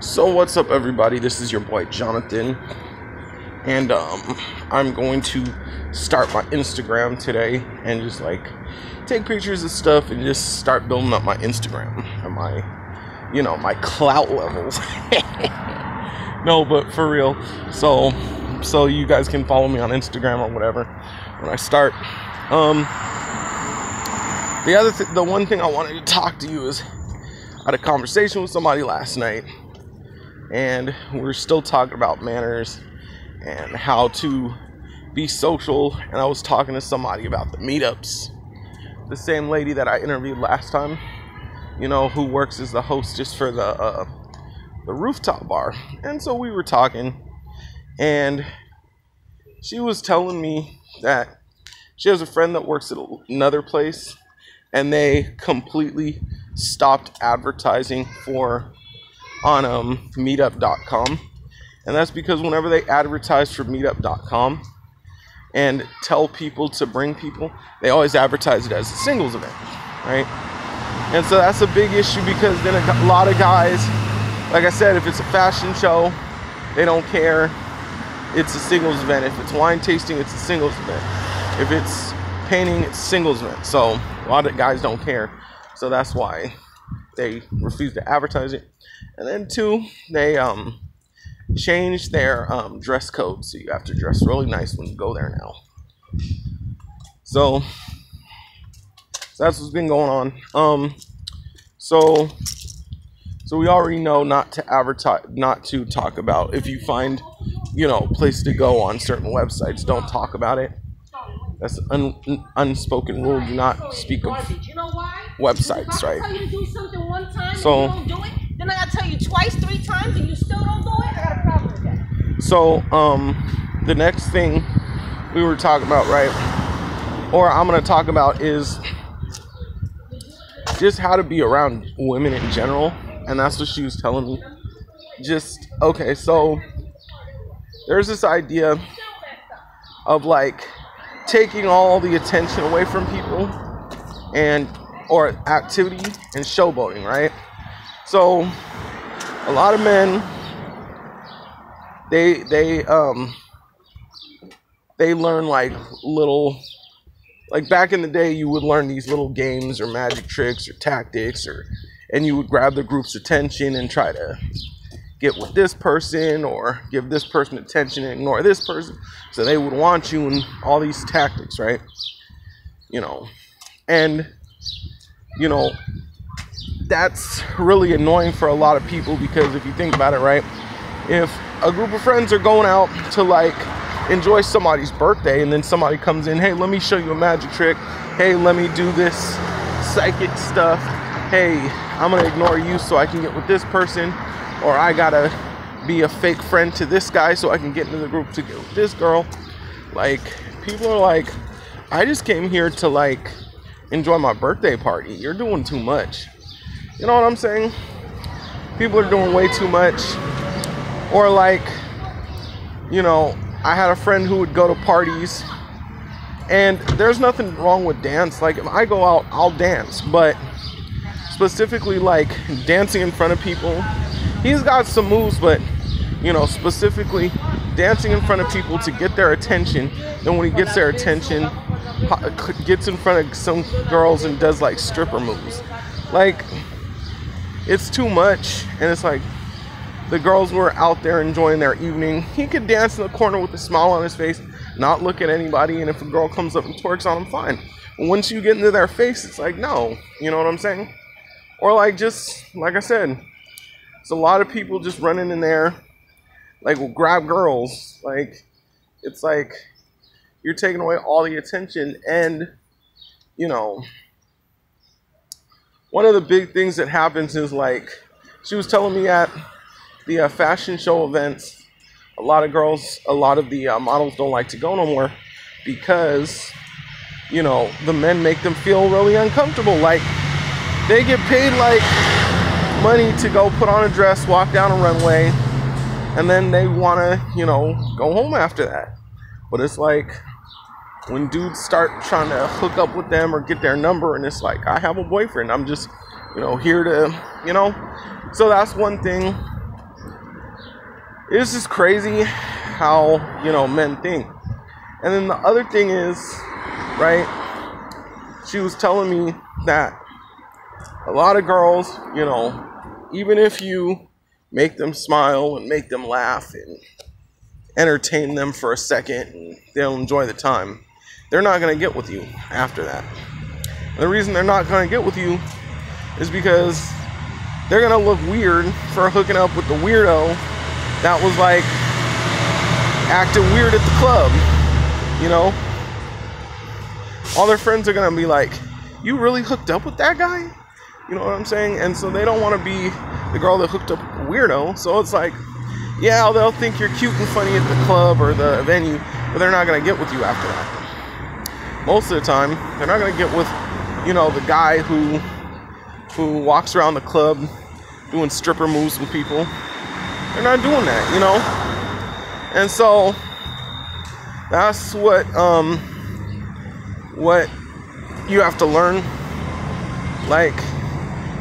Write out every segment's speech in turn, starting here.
So what's up, everybody? This is your boy Jonathan, and I'm going to start my Instagram today and just like take pictures of stuff and just start building up my Instagram and my clout levels. No, but for real. So you guys can follow me on Instagram or whatever when I start. The one thing I wanted to talk to you is I had a conversation with somebody last night, and we're still talking about manners and how to be social. And I was talking to somebody about the meetups. The same lady that I interviewed last time, who works as the hostess for the rooftop bar. And so we were talking, and she was telling me that she has a friend that works at another place, and they completely stopped advertising on meetup.com. And that's because whenever they advertise for meetup.com and tell people to bring people, they always advertise it as a singles event, right? And so that's a big issue, because then a lot of guys, like I said, if it's a fashion show, they don't care. It's a singles event. If it's wine tasting, it's a singles event. If it's painting, it's a singles event. So a lot of guys don't care. So that's why they refuse to advertise it. And then two, they changed their dress code, so you have to dress really nice when you go there now. So that's what's been going on. So we already know not to advertise, not to talk about. If you find, a place to go on certain websites, don't talk about it. That's an unspoken rule. Do not speak of websites, right? I tell you to do something one time so, and you don't do it, then I gotta tell you twice, 3 times, and you still don't do it. I got a problem with that. So, the next thing we were talking about, right, or I'm gonna talk about, is just how to be around women in general. And that's what she was telling me. Okay, so there's this idea of like taking all the attention away from people or activity and showboating, right? So a lot of men, they learn like back in the day, you would learn these little games or magic tricks or tactics, and you would grab the group's attention and try to get with this person or give this person attention and ignore this person, so they would want you, and all these tactics, right? And that's really annoying for a lot of people, because if you think about it, right, if a group of friends are going out to like enjoy somebody's birthday, and then somebody comes in, hey, let me show you a magic trick, hey, let me do this psychic stuff, hey, I'm gonna ignore you so I can get with this person, or I gotta be a fake friend to this guy so I can get into the group to get with this girl. Like, people are like, I just came here to like enjoy my birthday party. You're doing too much. You know what I'm saying? People are doing way too much. Or like, I had a friend who would go to parties, and there's nothing wrong with dance. Like, if I go out, I'll dance, but specifically like dancing in front of people, he's got some moves, but specifically dancing in front of people to get their attention. Then when he gets their attention, gets in front of some girls and does like stripper moves. Like, it's too much. And it's like, the girls were out there enjoying their evening. He could dance in the corner with a smile on his face, not look at anybody, and if a girl comes up and twerks on him, fine. But once you get into their face, it's like, no. You know what I'm saying? Or like, just like I said, it's a lot of people just running in there, like, will grab girls. Like, it's like you're taking away all the attention. And one of the big things that happens is, like, she was telling me at the fashion show events, a lot of the models don't like to go no more, because the men make them feel really uncomfortable. Like, they get paid like money to go put on a dress, walk down a runway, and then they want to, go home after that. But it's like, when dudes start trying to hook up with them or get their number, and it's like, I have a boyfriend, I'm just, here to, so that's one thing it's just crazy how, men think. And then the other thing is, right, she was telling me that a lot of girls, even if you make them smile and make them laugh and entertain them for a second and they'll enjoy the time, they're not going to get with you after that. And the reason they're not going to get with you is because they're going to look weird for hooking up with the weirdo that was like acting weird at the club, all their friends are going to be like, you really hooked up with that guy? You know what I'm saying? And so they don't want to be the girl that hooked up with the weirdo. So it's like, yeah, they'll think you're cute and funny at the club or the venue, but they're not going to get with you after that. Most of the time, they're not going to get with, the guy who walks around the club doing stripper moves with people. They're not doing that, And so that's what you have to learn. Like,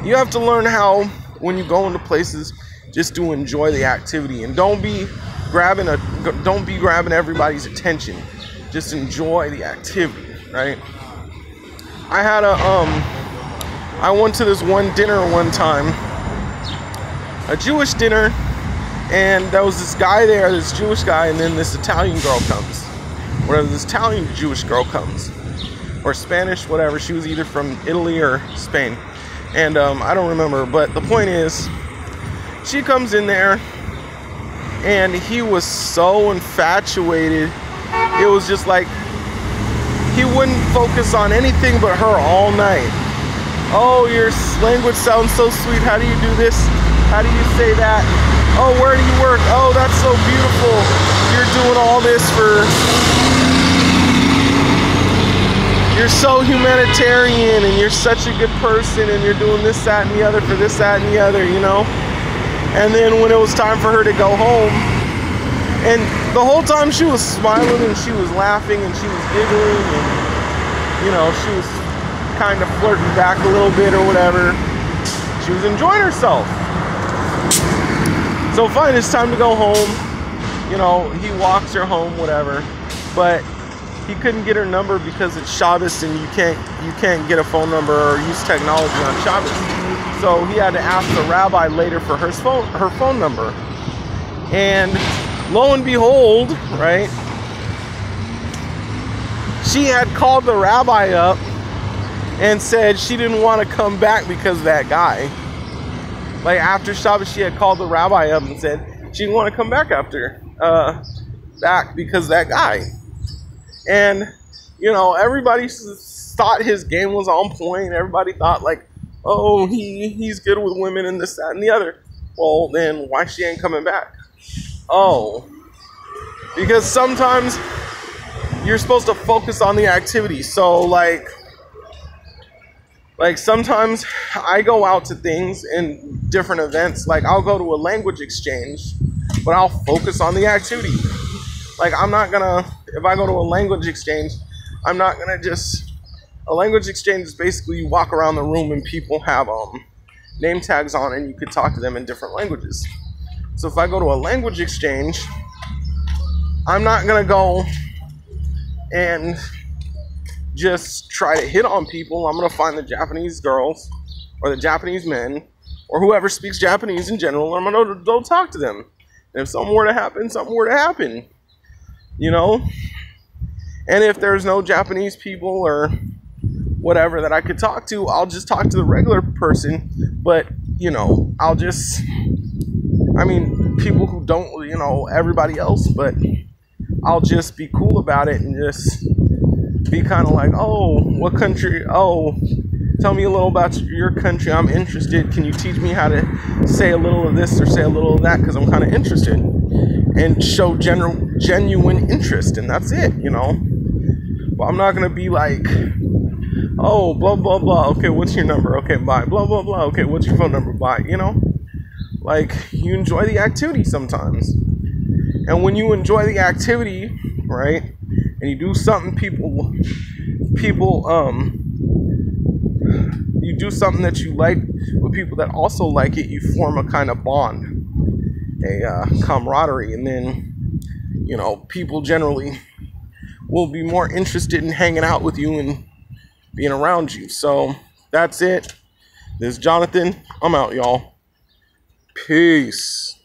you have to learn how, when you go into places, just to enjoy the activity and don't be grabbing everybody's attention. Just enjoy the activity, right? I went to this one dinner one time, a Jewish dinner, and there was this guy there, this Jewish guy, and then this Italian girl comes. Whatever, this Italian Jewish girl comes, or Spanish, whatever. She was either from Italy or Spain, and I don't remember. But the point is, she comes in there, and he was so infatuated. It was just like he wouldn't focus on anything but her all night. Oh, your language sounds so sweet. How do you do this? How do you say that? Oh, where do you work? Oh, that's so beautiful. You're doing all this for... You're so humanitarian and you're such a good person and you're doing this, that, and the other for this, that, and the other, And then when it was time for her to go home, and the whole time she was smiling and she was laughing and she was giggling and, she was kind of flirting back a little bit or whatever. She was enjoying herself. So fine, it's time to go home. He walks her home, whatever. But he couldn't get her number because it's Shabbos and you can't get a phone number or use technology on Shabbos. So he had to ask the rabbi later for her phone number. And lo and behold, right, she had called the rabbi up and said she didn't want to come back because of that guy. Like, after Shabbos, she had called the rabbi up and said she didn't want to come back back because of that guy. And, everybody thought his game was on point. Everybody thought, like, oh, he's good with women and this, that, and the other. Well, then why she ain't coming back? Oh, because sometimes you're supposed to focus on the activity. So, like sometimes I go out to things in different events. Like, I'll go to a language exchange, but I'll focus on the activity. Like, I'm not gonna, if I go to a language exchange, I'm not gonna just, a language exchange is basically you walk around the room and people have name tags on and you could talk to them in different languages. So if I go to a language exchange, I'm not gonna go and just try to hit on people. I'm gonna find the Japanese girls or the Japanese men or whoever speaks Japanese in general. I'm gonna go talk to them. And if something were to happen, something were to happen. And if there's no Japanese people or whatever that I could talk to, I'll just talk to the regular person. But, I'll just, people who don't, everybody else, but I'll just be cool about it and just be kind of like, oh, what country? Oh, tell me a little about your country. I'm interested. Can you teach me how to say a little of this or say a little of that? Because I'm kind of interested. And show genuine interest. And that's it, But I'm not going to be like, oh, blah, blah, blah. Okay, what's your number? Okay, bye. Blah, blah, blah. Okay, what's your phone number? Bye. Like, you enjoy the activity sometimes. And when you enjoy the activity, right, and you do something you do something that you like with people that also like it, you form a kind of bond. camaraderie, and then, you know, people generally will be more interested in hanging out with you and being around you. So that's it. This is Jonathan. I'm out, y'all. Peace.